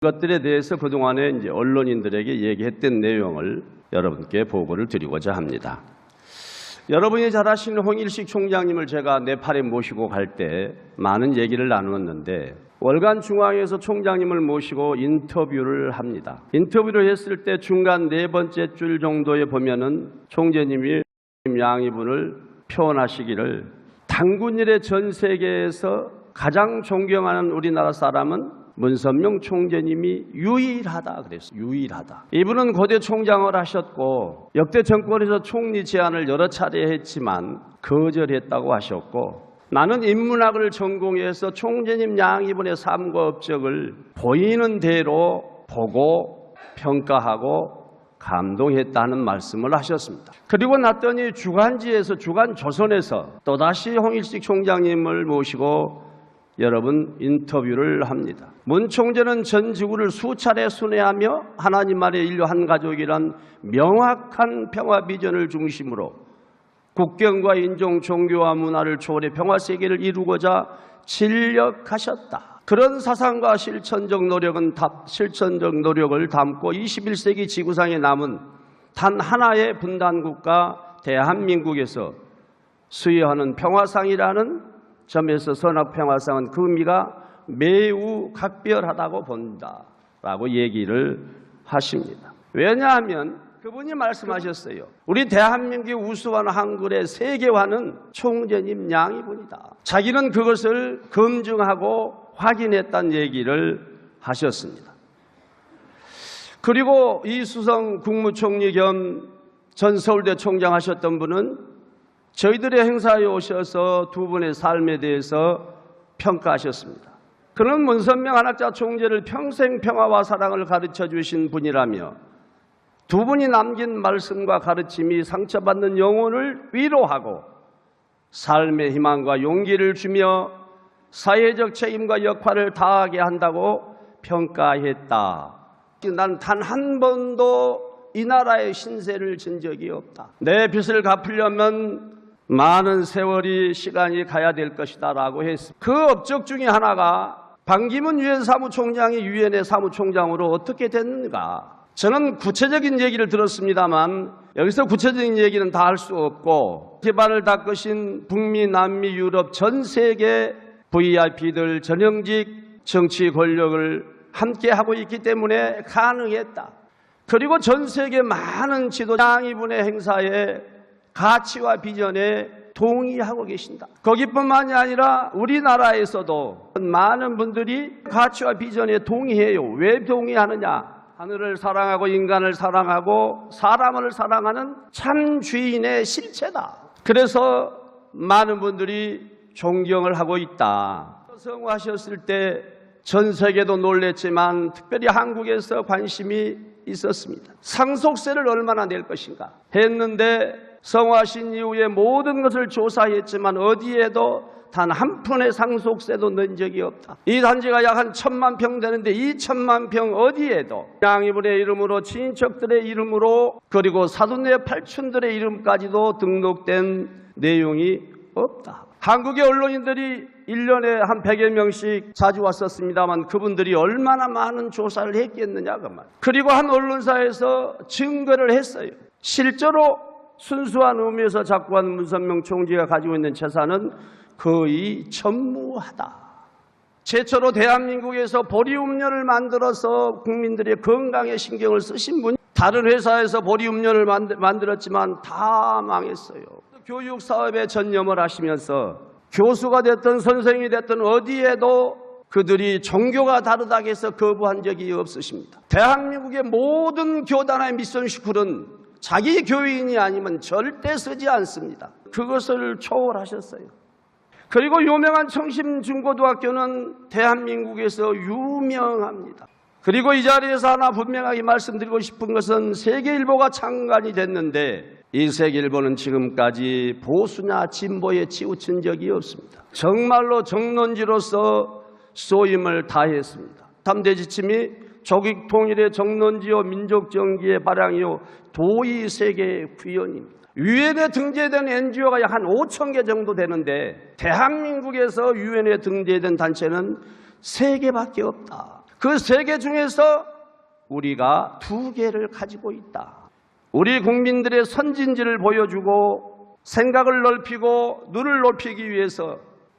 것들에 대해서 그동안에 이제 언론인들에게 얘기했던 내용을 여러분께 보고를 드리고자 합니다. 여러분이 잘 아시는 홍일식 총장님을 제가 네팔에 모시고 갈 때 많은 얘기를 나누었는데 월간 중앙에서 총장님을 모시고 인터뷰를 합니다. 인터뷰를 했을 때 중간 네 번째 줄 정도에 보면은 총재님이 양이분을 표현하시기를 당군 이래 전 세계에서 가장 존경하는 우리나라 사람은 문선명 총재님이 유일하다 그랬어요. 유일하다. 이분은 고대 총장을 하셨고 역대 정권에서 총리 제안을 여러 차례 했지만 거절했다고 하셨고 나는 인문학을 전공해서 총재님 양이분의 삶과 업적을 보이는 대로 보고 평가하고 감동했다는 말씀을 하셨습니다. 그리고 났더니 주간지에서 주간조선에서 또다시 홍일식 총장님을 모시고 여러분 인터뷰를 합니다. 문 총재는 전 지구를 수차례 순회하며 하나님 아래 인류 한 가족이란 명확한 평화 비전을 중심으로 국경과 인종, 종교와 문화를 초월해 평화 세계를 이루고자 진력하셨다. 그런 사상과 실천적 노력을 담고 21세기 지구상에 남은 단 하나의 분단국가 대한민국에서 수여하는 평화상이라는 점에서 선악평화상은 그 의미가 매우 각별하다고 본다라고 얘기를 하십니다. 왜냐하면 그분이 말씀하셨어요. 우리 대한민국의 우수한 한글의 세계화는 총재님 양이분이다. 자기는 그것을 검증하고 확인했다는 얘기를 하셨습니다. 그리고 이수성 국무총리 겸 전 서울대 총장 하셨던 분은 저희들의 행사에 오셔서 두 분의 삶에 대해서 평가하셨습니다. 그는 문선명 한학자 총재를 평생 평화와 사랑을 가르쳐 주신 분이라며 두 분이 남긴 말씀과 가르침이 상처받는 영혼을 위로하고 삶의 희망과 용기를 주며 사회적 책임과 역할을 다하게 한다고 평가했다. 난 단 한 번도 이 나라의 신세를 진 적이 없다. 내 빚을 갚으려면 많은 세월이 시간이 가야 될 것이다 라고 했습니다. 그 업적 중에 하나가 반기문 유엔 사무총장이 유엔의 사무총장으로 어떻게 됐는가. 저는 구체적인 얘기를 들었습니다만 여기서 구체적인 얘기는 다 할 수 없고 기반을 닦으신 북미, 남미, 유럽 전 세계 VIP들 전형직 정치 권력을 함께 하고 있기 때문에 가능했다. 그리고 전 세계 많은 지도자 이분의 행사에 가치와 비전에 동의하고 계신다. 거기뿐만이 아니라 우리나라에서도 많은 분들이 가치와 비전에 동의해요. 왜 동의하느냐? 하늘을 사랑하고 인간을 사랑하고 사람을 사랑하는 참 주인의 실체다. 그래서 많은 분들이 존경을 하고 있다. 성화하셨을 때 전 세계도 놀랬지만 특별히 한국에서 관심이 있었습니다. 상속세를 얼마나 낼 것인가 했는데 성화하신 이후에 모든 것을 조사했지만 어디에도 단 한 푼의 상속세도 낸 적이 없다. 이 단지가 약 한 1,000만 평 되는데 이 1,000만 평 어디에도 양이분의 이름으로 친인척들의 이름으로 그리고 사돈네 팔촌들의 이름까지도 등록된 내용이 없다. 한국의 언론인들이 1년에 한 100여 명씩 자주 왔었습니다만 그분들이 얼마나 많은 조사를 했겠느냐 그 말. 그리고 한 언론사에서 증거를 했어요. 실제로 순수한 의미에서 작고한 문선명 총재가 가지고 있는 재산은 거의 전무하다. 최초로 대한민국에서 보리음료를 만들어서 국민들의 건강에 신경을 쓰신 분이 다른 회사에서 보리음료를 만들었지만 다 망했어요. 교육 사업에 전념을 하시면서 교수가 됐든 선생님이 됐든 어디에도 그들이 종교가 다르다고 해서 거부한 적이 없으십니다. 대한민국의 모든 교단의 미션스쿨은 자기 교인이 아니면 절대 쓰지 않습니다. 그것을 초월하셨어요. 그리고 유명한 청심중고등학교는 대한민국에서 유명합니다. 그리고 이 자리에서 하나 분명하게 말씀드리고 싶은 것은 세계일보가 창간이 됐는데 이 세계일보는 지금까지 보수나 진보에 치우친 적이 없습니다. 정말로 정론지로서 소임을 다했습니다. 3대 지침이 조국 통일의 정론지요 민족정기의 발양이요 도의 세계의 구현입니다. 유엔에 등재된 NGO가 약 한 5천 개 정도 되는데 대한민국에서 유엔에 등재된 단체는 3개밖에 없다. 그 세 개 중에서 우리가 두 개를 가지고 있다. 우리 국민들의 선진지를 보여주고 생각을 넓히고 눈을 높이기 위해서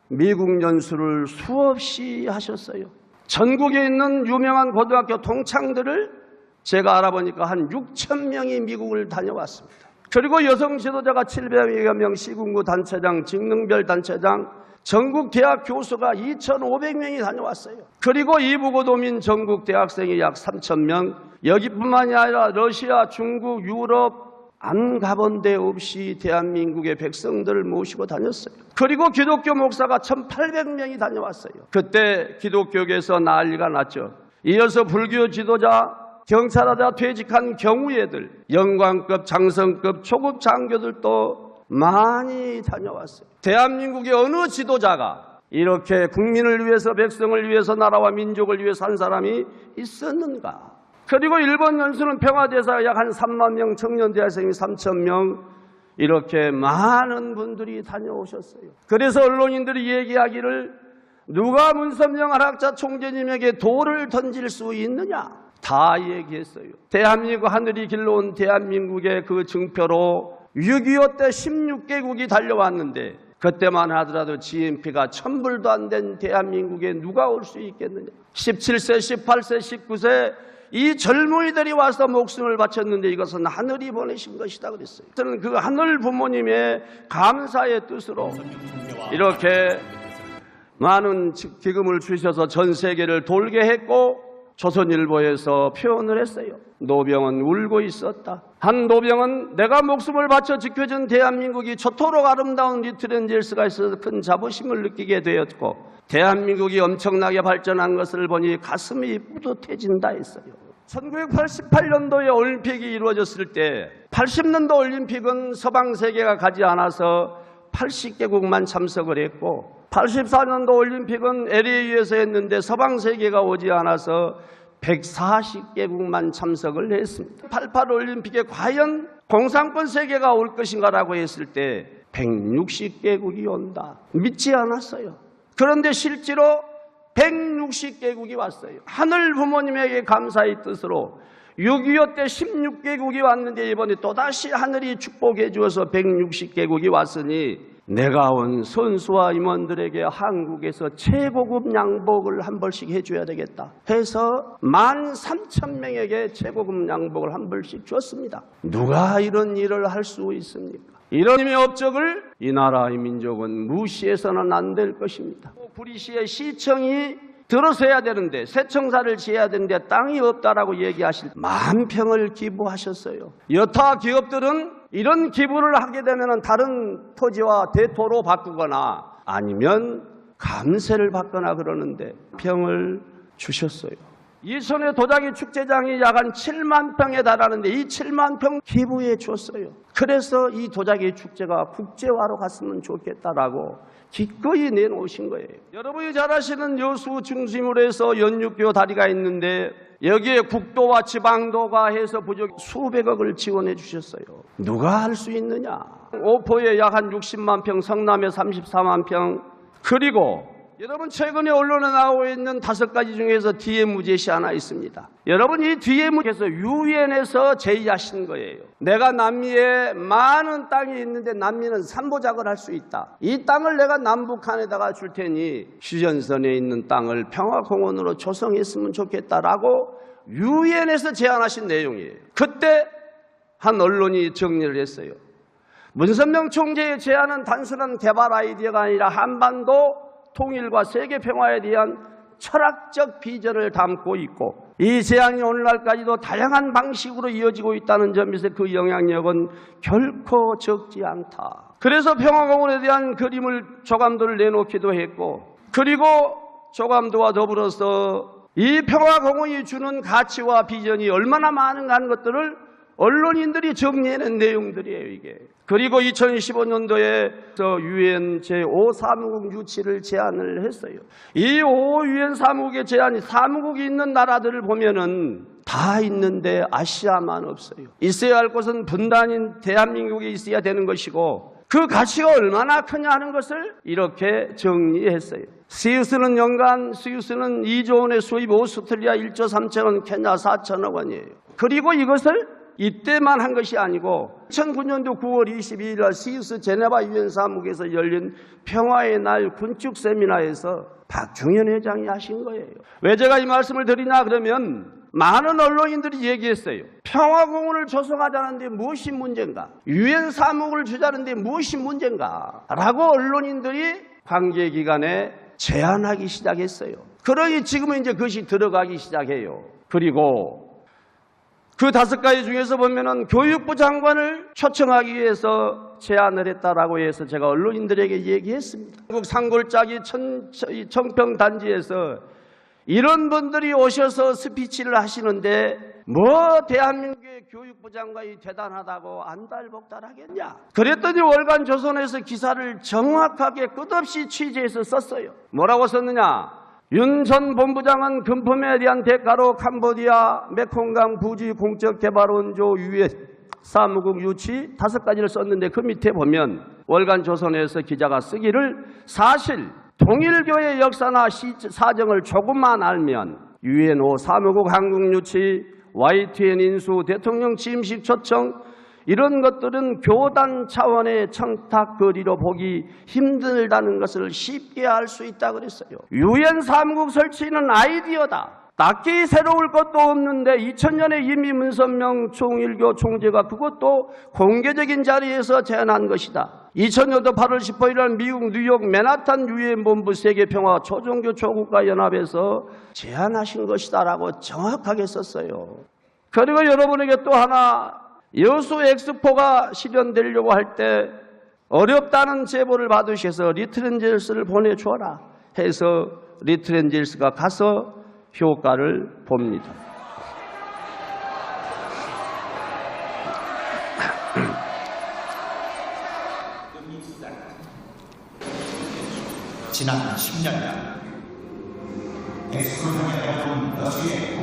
미국 연수를 수없이 하셨어요. 전국에 있는 유명한 고등학교 동창들을 제가 알아보니까 한 6천 명이 미국을 다녀왔습니다. 그리고 여성 지도자가 700여 명, 시군구 단체장, 직능별 단체장, 전국 대학 교수가 2,500명이 다녀왔어요. 그리고 이부고도민 전국 대학생이 약 3,000명, 여기뿐만이 아니라 러시아, 중국, 유럽 안 가본 데 없이 대한민국의 백성들을 모시고 다녔어요. 그리고 기독교 목사가 1,800명이 다녀왔어요. 그때 기독교계에서 난리가 났죠. 이어서 불교 지도자, 경찰하다 퇴직한 경우애들, 영광급, 장성급, 초급 장교들도 많이 다녀왔어요. 대한민국의 어느 지도자가 이렇게 국민을 위해서, 백성을 위해서, 나라와 민족을 위해서 한 사람이 있었는가? 그리고 일본 연수는 평화대사가 약 한 3만 명, 청년대학생이 3,000명, 이렇게 많은 분들이 다녀오셨어요. 그래서 언론인들이 얘기하기를 누가 문선명 한학자 총재님에게 돌을 던질 수 있느냐? 다 얘기했어요. 대한민국 하늘이 길러온 대한민국의 그 증표로 6.25 때 16개국이 달려왔는데 그때만 하더라도 GNP가 1,000불도 안 된 대한민국에 누가 올 수 있겠느냐. 17세, 18세, 19세 이 젊은이들이 와서 목숨을 바쳤는데 이것은 하늘이 보내신 것이다 그랬어요. 저는 그 하늘 부모님의 감사의 뜻으로 이렇게 많은 기금을 주셔서 전 세계를 돌게 했고 조선일보에서 표현을 했어요. 노병은 울고 있었다. 한 노병은 내가 목숨을 바쳐 지켜준 대한민국이 저토록 아름다운 리트렌젤스가 있어서 큰 자부심을 느끼게 되었고 대한민국이 엄청나게 발전한 것을 보니 가슴이 뿌듯해진다 했어요. 1988년도에 올림픽이 이루어졌을 때 80년도 올림픽은 서방 세계가 가지 않아서 80개국만 참석을 했고 84년도 올림픽은 LA에서 했는데 서방 세계가 오지 않아서 140개국만 참석을 했습니다. 88 올림픽에 과연 공산권 세계가 올 것인가라고 했을 때 160개국이 온다. 믿지 않았어요. 그런데 실제로 160개국이 왔어요. 하늘 부모님에게 감사의 뜻으로 6.25 때 16개국이 왔는데 이번에 또다시 하늘이 축복해 주어서 160개국이 왔으니 내가 온 선수와 임원들에게 한국에서 최고급 양복을 한 벌씩 해줘야 되겠다 해서 13,000명에게 최고급 양복을 한 벌씩 줬습니다. 누가 이런 일을 할 수 있습니까? 이런 힘의 업적을 이 나라의 민족은 무시해서는 안 될 것입니다. 구리시의 시청이 들어서야 되는데 세청사를 지어야 되는데 땅이 없다라고 얘기하실 10,000평을 기부하셨어요. 여타 기업들은 이런 기부를 하게 되면 다른 토지와 대토로 바꾸거나 아니면 감세를 받거나 그러는데 평을 주셨어요. 이천의 도자기 축제장이 약 한 7만 평에 달하는데 이 7만 평 기부해 줬어요. 그래서 이 도자기 축제가 국제화로 갔으면 좋겠다라고 기꺼이 내놓으신 거예요. 여러분이 잘 아시는 여수 중심으로 해서 연육교 다리가 있는데 여기에 국도와 지방도가 해서 부족 수백억을 지원해 주셨어요. 누가 할 수 있느냐? 오포에 약 한 60만 평, 성남에 34만 평. 그리고 여러분 최근에 언론에 나오고 있는 5가지 중에서 DM 제시 하나 있습니다. 여러분 이 DM에서 유엔에서 제의하신 거예요. 내가 남미에 많은 땅이 있는데 남미는 산보작을 할 수 있다. 이 땅을 내가 남북한에다가 줄 테니 휴전선에 있는 땅을 평화공원으로 조성했으면 좋겠다라고 유엔에서 제안하신 내용이에요. 그때 한 언론이 정리를 했어요. 문선명 총재의 제안은 단순한 개발 아이디어가 아니라 한반도 통일과 세계 평화에 대한 철학적 비전을 담고 있고 이 제안이 오늘날까지도 다양한 방식으로 이어지고 있다는 점에서 그 영향력은 결코 적지 않다. 그래서 평화공원에 대한 그림을 조감도를 내놓기도 했고 그리고 조감도와 더불어서 이 평화공원이 주는 가치와 비전이 얼마나 많은가 하는 것들을 언론인들이 정리해낸 내용들이에요, 이게. 그리고 2015년도에 유엔 제5사무국 유치를 제안을 했어요. 이 5 유엔 사무국의 제안이 사무국이 있는 나라들을 보면은 다 있는데 아시아만 없어요. 있어야 할 것은 분단인 대한민국에 있어야 되는 것이고 그 가치가 얼마나 크냐 하는 것을 이렇게 정리했어요. 스위스는 연간 2조 원의 수입, 오스트리아 1조 3천원, 케냐 4천억 원이에요. 그리고 이것을 이때만 한 것이 아니고 2009년도 9월 22일 날 스위스 제네바 유엔 사무국에서 열린 평화의 날 군축 세미나에서 박중현 회장이 하신 거예요. 왜 제가 이 말씀을 드리냐 그러면 많은 언론인들이 얘기했어요. 평화공원을 조성하자는데 무엇이 문제인가? 유엔 사무국을 주자는데 무엇이 문제인가? 라고 언론인들이 관계기관에 제안하기 시작했어요. 그러니 지금은 이제 그것이 들어가기 시작해요. 그리고 그 5가지 중에서 보면은 교육부 장관을 초청하기 위해서 제안을 했다라고 해서 제가 언론인들에게 얘기했습니다. 한국 산골짜기 청평단지에서 이런 분들이 오셔서 스피치를 하시는데 뭐 대한민국의 교육부 장관이 대단하다고 안달복달하겠냐. 그랬더니 월간 조선에서 기사를 정확하게 끝없이 취재해서 썼어요. 뭐라고 썼느냐. 윤 전 본부장은 금품에 대한 대가로 캄보디아 메콩강 부지 공적개발원조 유엔 사무국 유치 5가지를 썼는데 그 밑에 보면 월간 조선에서 기자가 쓰기를 사실 통일교의 역사나 사정을 조금만 알면 유엔오 사무국 한국 유치, YTN 인수, 대통령 취임식 초청 이런 것들은 교단 차원의 청탁거리로 보기 힘들다는 것을 쉽게 알 수 있다 그랬어요. 유엔 사무국 설치는 아이디어다. 딱히 새로울 것도 없는데 2000년에 이미 문선명 총일교 총재가 그것도 공개적인 자리에서 제안한 것이다. 2000년도 8월 15일 날 미국 뉴욕 맨하탄 유엔 본부 세계평화 초종교초국가연합에서 제안하신 것이다라고 정확하게 썼어요. 그리고 여러분에게 또 하나 여수 엑스포가 실현되려고 할 때 어렵다는 제보를 받으셔서 리트렌젤스를 보내줘라 해서 리트렌젤스가 가서 효과를 봅니다. 지난 10년간 엑스포상의 어떤 여수에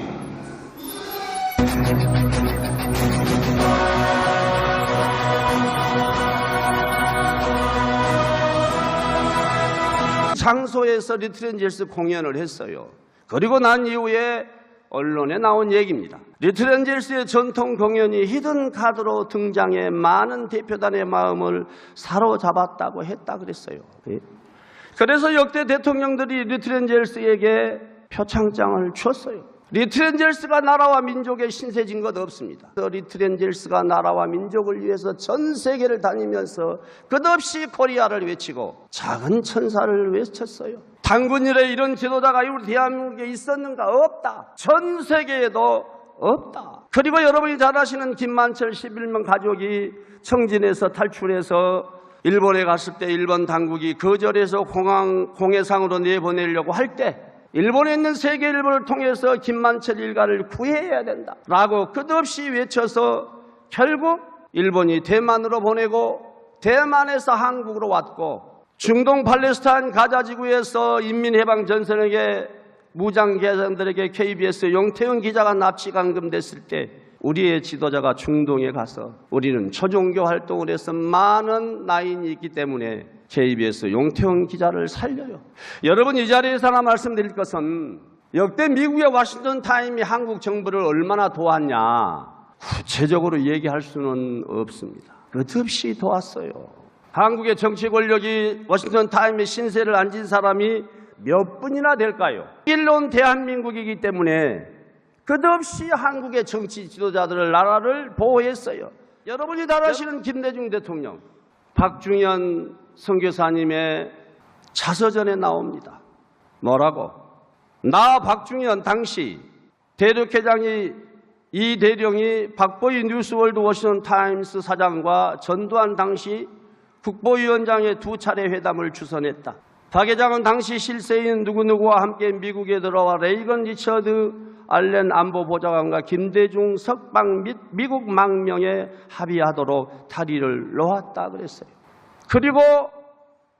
장소에서 리트렌젤스 공연을 했어요. 그리고 난 이후에 언론에 나온 얘기입니다. 리트렌젤스의 전통 공연이 히든 카드로 등장해 많은 대표단의 마음을 사로잡았다고 했다 그랬어요. 그래서 역대 대통령들이 리트렌젤스에게 표창장을 줬어요. 리트렌젤스가 나라와 민족의 신세진 것 없습니다. 리트렌젤스가 나라와 민족을 위해서 전 세계를 다니면서 끝없이 코리아를 외치고 작은 천사를 외쳤어요. 단군일에 이런 지도자가 우리 대한민국에 있었는가? 없다. 전 세계에도 없다. 그리고 여러분이 잘 아시는 김만철 11명 가족이 청진에서 탈출해서 일본에 갔을 때 일본 당국이 거절해서 공해상으로 내보내려고 할 때 일본에 있는 세계일보를 통해서 김만철 일가를 구해야 된다 라고 끝없이 외쳐서 결국 일본이 대만으로 보내고 대만에서 한국으로 왔고 중동 팔레스타인 가자 지구에서 인민해방전선에게 무장계장들에게 KBS 용태훈 기자가 납치 감금됐을 때 우리의 지도자가 중동에 가서 우리는 초종교 활동을 해서 많은 나인이 있기 때문에 KBS 용태훈 기자를 살려요. 여러분 이 자리에서 하나 말씀드릴 것은 역대 미국의 워싱턴 타임이 한국 정부를 얼마나 도왔냐 구체적으로 얘기할 수는 없습니다. 끝없이 도왔어요. 한국의 정치 권력이 워싱턴 타임의 신세를 앉은 사람이 몇 분이나 될까요? 일론 대한민국이기 때문에 끝없이 한국의 정치 지도자들을 나라를 보호했어요. 여러분이 잘 아시는 김대중 대통령, 박중현 선교사님의 자서전에 나옵니다. 뭐라고? 나 박중현 당시 대륙회장이 이 대령이 박보희 뉴스월드 워싱턴 타임스 사장과 전두환 당시 국보위원장의 2차례 회담을 주선했다. 박 회장은 당시 실세인 누구누구와 함께 미국에 들어와 레이건 리처드 알렌 안보보좌관과 김대중 석방 및 미국 망명에 합의하도록 다리를 놓았다 그랬어요. 그리고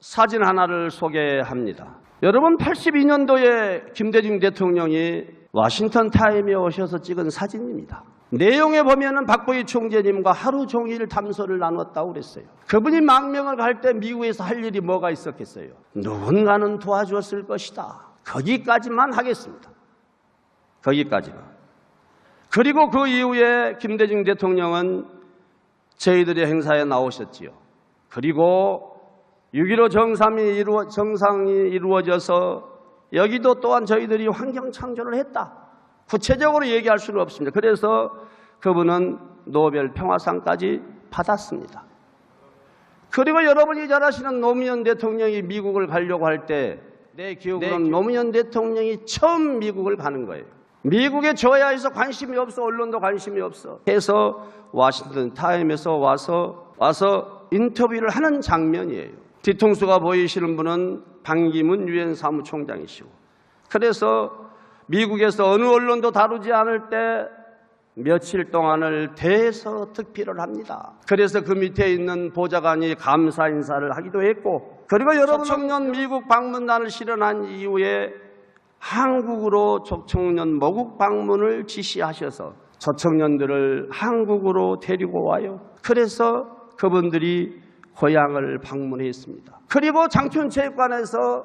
사진 하나를 소개합니다. 여러분 82년도에 김대중 대통령이 워싱턴 타임에 오셔서 찍은 사진입니다. 내용에 보면은 박보기 총재님과 하루 종일 담소를 나눴다고 그랬어요. 그분이 망명을 갈 때 미국에서 할 일이 뭐가 있었겠어요? 누군가는 도와줬을 것이다. 거기까지만 하겠습니다. 거기까지만. 그리고 그 이후에 김대중 대통령은 저희들의 행사에 나오셨지요. 그리고 6.15 정상이 이루어져서 여기도 또한 저희들이 환경 창조를 했다. 구체적으로 얘기할 수는 없습니다. 그래서 그분은 노벨 평화상까지 받았습니다. 그리고 여러분이 잘 아시는 노무현 대통령이 미국을 가려고 할 때 내 기억으로는 노무현 대통령이 처음 미국을 가는 거예요. 미국의 조야에서 관심이 없어, 언론도 관심이 없어 해서 워싱턴 타임에서 와서 인터뷰를 하는 장면이에요. 뒤통수가 보이시는 분은 반기문 유엔 사무총장이시고, 그래서 미국에서 어느 언론도 다루지 않을 때 며칠 동안을 대서특필을 합니다. 그래서 그 밑에 있는 보좌관이 감사 인사를 하기도 했고, 그리고 여러분 청년 미국 방문단을 실현한 이후에 한국으로 조청년 모국 방문을 지시하셔서 조청년들을 한국으로 데리고 와요. 그래서 그분들이 고향을 방문했습니다. 그리고 장춘체육관에서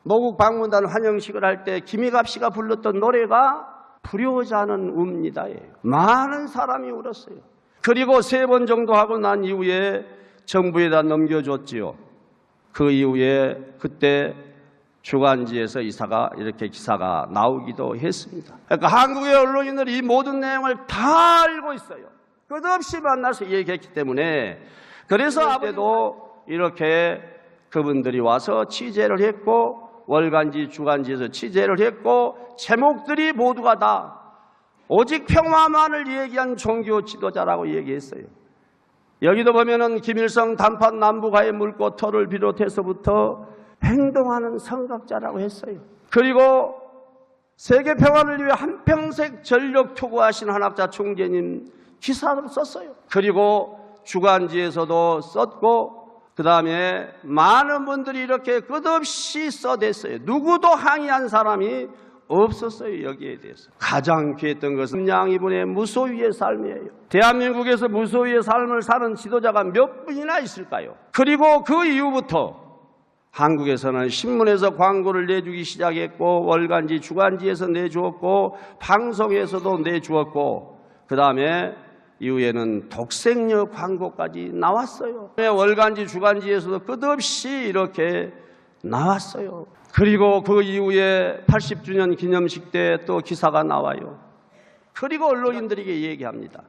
모국 방문단 환영식을 할 때 김희갑 씨가 불렀던 노래가 불효자는 웁니다예요. 많은 사람이 울었어요. 그리고 3번 정도 하고 난 이후에 정부에다 넘겨줬지요. 그 이후에 그때 주간지에서 이렇게 기사가 나오기도 했습니다. 그러니까 한국의 언론인들이 이 모든 내용을 다 알고 있어요. 끝없이 만나서 얘기했기 때문에, 그래서 아버지도 이렇게 그분들이 와서 취재를 했고, 월간지, 주간지에서 취재를 했고, 제목들이 모두가 다 오직 평화만을 얘기한 종교 지도자라고 얘기했어요. 여기도 보면은 김일성 단판 남북화의 물꼬터를 비롯해서부터 행동하는 선각자라고 했어요. 그리고 세계 평화를 위해 한평생 전력 투구하신 한학자 총재님 기사를 썼어요. 그리고 주간지에서도 썼고, 그 다음에 많은 분들이 이렇게 끝없이 써댔어요. 누구도 항의한 사람이 없었어요. 여기에 대해서. 가장 귀했던 것은 양이분의 무소유의 삶이에요. 대한민국에서 무소유의 삶을 사는 지도자가 몇 분이나 있을까요? 그리고 그 이후부터 한국에서는 신문에서 광고를 내주기 시작했고, 월간지, 주간지에서 내주었고, 방송에서도 내주었고, 그 다음에 이후에는 독생녀 광고까지 나왔어요. 월간지, 주간지에서도 끝없이 이렇게 나왔어요. 그리고 그 이후에 80주년 기념식 때 또 기사가 나와요. 그리고 언론인들에게 얘기합니다.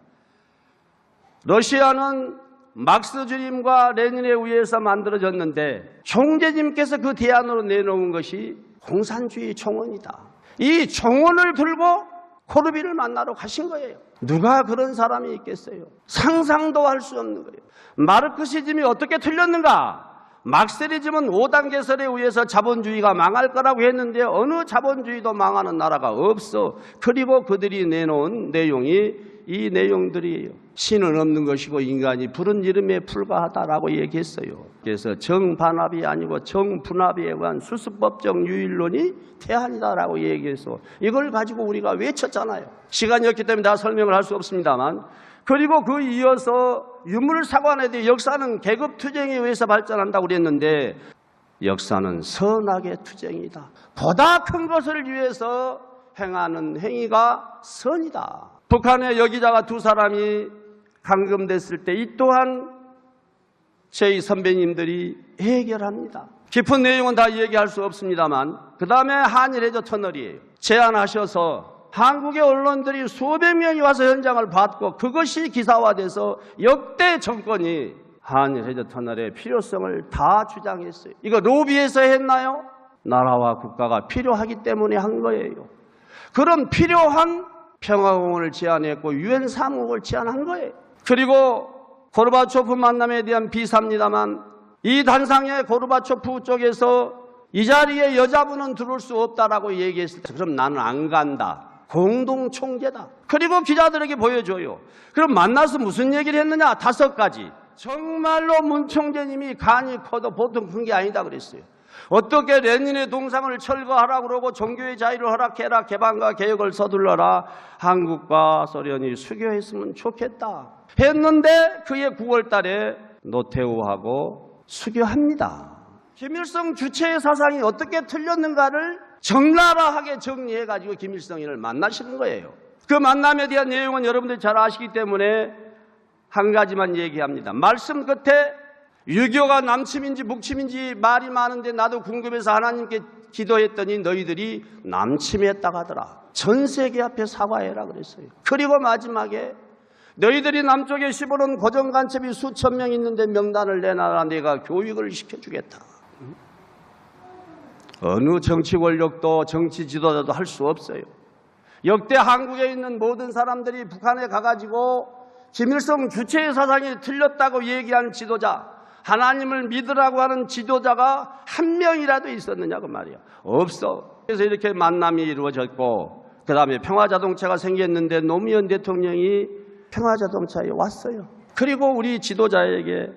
러시아는 막스주님과 레닌에 의해서 만들어졌는데 총재님께서 그 대안으로 내놓은 것이 공산주의 총원이다. 이 총원을 들고 코르비를 만나러 가신 거예요. 누가 그런 사람이 있겠어요? 상상도 할 수 없는 거예요. 마르크시즘이 어떻게 틀렸는가? 막스리즘은 5단계설에 의해서 자본주의가 망할 거라고 했는데 어느 자본주의도 망하는 나라가 없어. 그리고 그들이 내놓은 내용이 이 내용들이에요. 신은 없는 것이고 인간이 부른 이름에 불과하다라고 얘기했어요. 그래서 정반합이 아니고 정분합에 의한 수습법적 유일론이 태안이다라고 얘기해서 이걸 가지고 우리가 외쳤잖아요. 시간이 없기 때문에 다 설명을 할 수 없습니다만, 그리고 그 이어서 유물사관에 대해 역사는 계급투쟁에 의해서 발전한다고 그랬는데 역사는 선악의 투쟁이다. 보다 큰 것을 위해서 행하는 행위가 선이다. 북한의 여기자가 2사람이 감금됐을 때 이 또한 저희 선배님들이 해결합니다. 깊은 내용은 다 얘기할 수 없습니다만, 그 다음에 한일 해저 터널이에요. 제안하셔서 한국의 언론들이 수백 명이 와서 현장을 봤고 그것이 기사화돼서 역대 정권이 한일 해저 터널의 필요성을 다 주장했어요. 이거 로비에서 했나요? 나라와 국가가 필요하기 때문에 한 거예요. 그럼 필요한 평화공원을 제안했고 유엔 사무국을 제안한 거예요. 그리고 고르바초프 만남에 대한 비사입니다만, 이 단상에 고르바초프 쪽에서 이 자리에 여자분은 들어올 수 없다라고 얘기했을 때 그럼 나는 안 간다. 공동총재다. 그리고 기자들에게 보여줘요. 그럼 만나서 무슨 얘기를 했느냐? 5가지. 정말로 문 총재님이 간이 커도 보통 큰 게 아니다 그랬어요. 어떻게 레닌의 동상을 철거하라고 그러고 종교의 자유를 허락해라, 개방과 개혁을 서둘러라, 한국과 소련이 수교했으면 좋겠다 했는데 그해 9월 달에 노태우하고 수교합니다. 김일성 주체의 사상이 어떻게 틀렸는가를 적나라하게 정리해가지고 김일성이를 만나시는 거예요. 그 만남에 대한 내용은 여러분들이 잘 아시기 때문에 한 가지만 얘기합니다. 말씀 끝에 유교가 남침인지 북침인지 말이 많은데 나도 궁금해서 하나님께 기도했더니 너희들이 남침했다고 하더라. 전 세계 앞에 사과해라 그랬어요. 그리고 마지막에 너희들이 남쪽에 씹어놓은 고정간첩이 수천 명 있는데 명단을 내놔라. 내가 교육을 시켜주겠다. 어느 정치 권력도 정치 지도자도 할 수 없어요. 역대 한국에 있는 모든 사람들이 북한에 가가지고 김일성 주체의 사상이 틀렸다고 얘기한 지도자, 하나님을 믿으라고 하는 지도자가 한 명이라도 있었느냐고 말이야. 없어. 그래서 이렇게 만남이 이루어졌고 그 다음에 평화자동차가 생겼는데 노무현 대통령이 평화자동차에 왔어요. 그리고 우리 지도자에게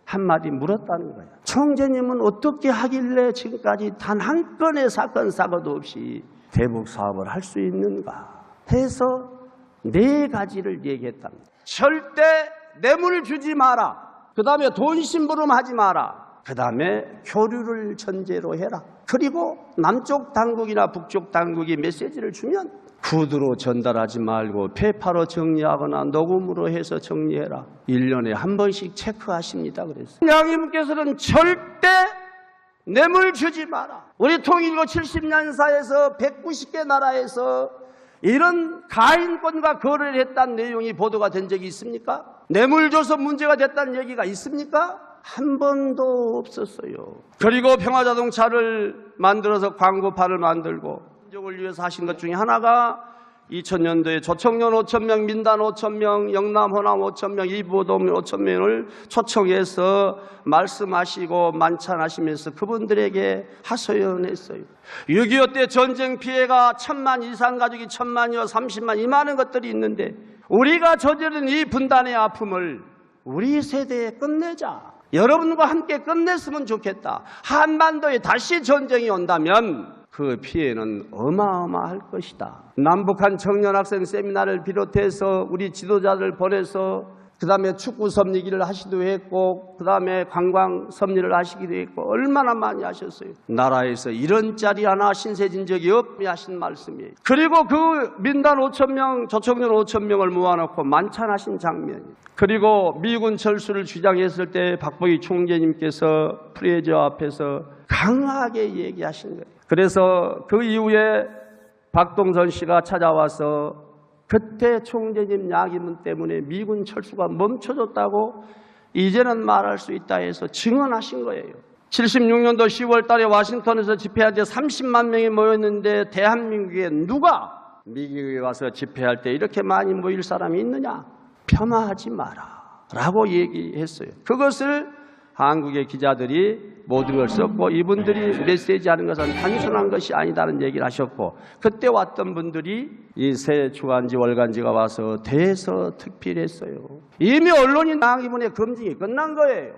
한마디 물었다는 거야. 총재님은 어떻게 하길래 지금까지 단 한 건의 사건 사고도 없이 대북 사업을 할 수 있는가 해서 4가지를 얘기했답니다. 절대 뇌물 주지 마라. 그 다음에 돈 심부름하지 마라. 그 다음에 교류를 전제로 해라. 그리고 남쪽 당국이나 북쪽 당국이 메시지를 주면 구두로 전달하지 말고 페이퍼로 정리하거나 녹음으로 해서 정리해라. 1년에 한 번씩 체크하십니다. 그랬어요. 양이분께서는 절대 뇌물 주지 마라. 우리 통일고 70년사에서 190개 나라에서 이런 가인권과 거래를 했다는 내용이 보도가 된 적이 있습니까? 뇌물 줘서 문제가 됐다는 얘기가 있습니까? 한 번도 없었어요. 그리고 평화자동차를 만들어서 광고판을 만들고 민족을 위해서 하신 것 중에 하나가 2000년도에 조청년 5,000명, 민단 5,000명, 영남, 호남 5,000명, 이보도민 5,000명을 초청해서 말씀하시고 만찬하시면서 그분들에게 하소연했어요. 6.25 때 전쟁 피해가 1,000만 이상 가족이 1,000만이요 30만 이 많은 것들이 있는데 우리가 저지른 이 분단의 아픔을 우리 세대에 끝내자. 여러분과 함께 끝냈으면 좋겠다. 한반도에 다시 전쟁이 온다면 그 피해는 어마어마할 것이다. 남북한 청년학생 세미나를 비롯해서 우리 지도자들 보내서 그 다음에 축구 섭리기를 하시기도 했고 그 다음에 관광 섭리를 하시기도 했고 얼마나 많이 하셨어요. 나라에서 이런 자리 하나 신세진 적이 없이 하신 말씀이에요. 그리고 그 민단 5,000명, 조청년 5,000명을 모아놓고 만찬하신 장면이에요. 그리고 미군 철수를 주장했을 때 박보기 총재님께서 프레저 앞에서 강하게 얘기하신 거예요. 그래서 그 이후에 박동선 씨가 찾아와서 그때 총재님 야기문 때문에 미군 철수가 멈춰졌다고 이제는 말할 수 있다 해서 증언하신 거예요. 76년도 10월 달에 워싱턴에서 집회할 때 30만 명이 모였는데 대한민국에 누가 미국에 와서 집회할 때 이렇게 많이 모일 사람이 있느냐? 폄하하지 마라 라고 얘기했어요. 그것을 한국의 기자들이 모든 걸 썼고 이분들이 메시지하는 것은 단순한 것이 아니다는 얘기를 하셨고 그때 왔던 분들이 이 새 주간지 월간지가 와서 대서특필했어요. 이미 언론이 나가기 전에 검증이 끝난 거예요.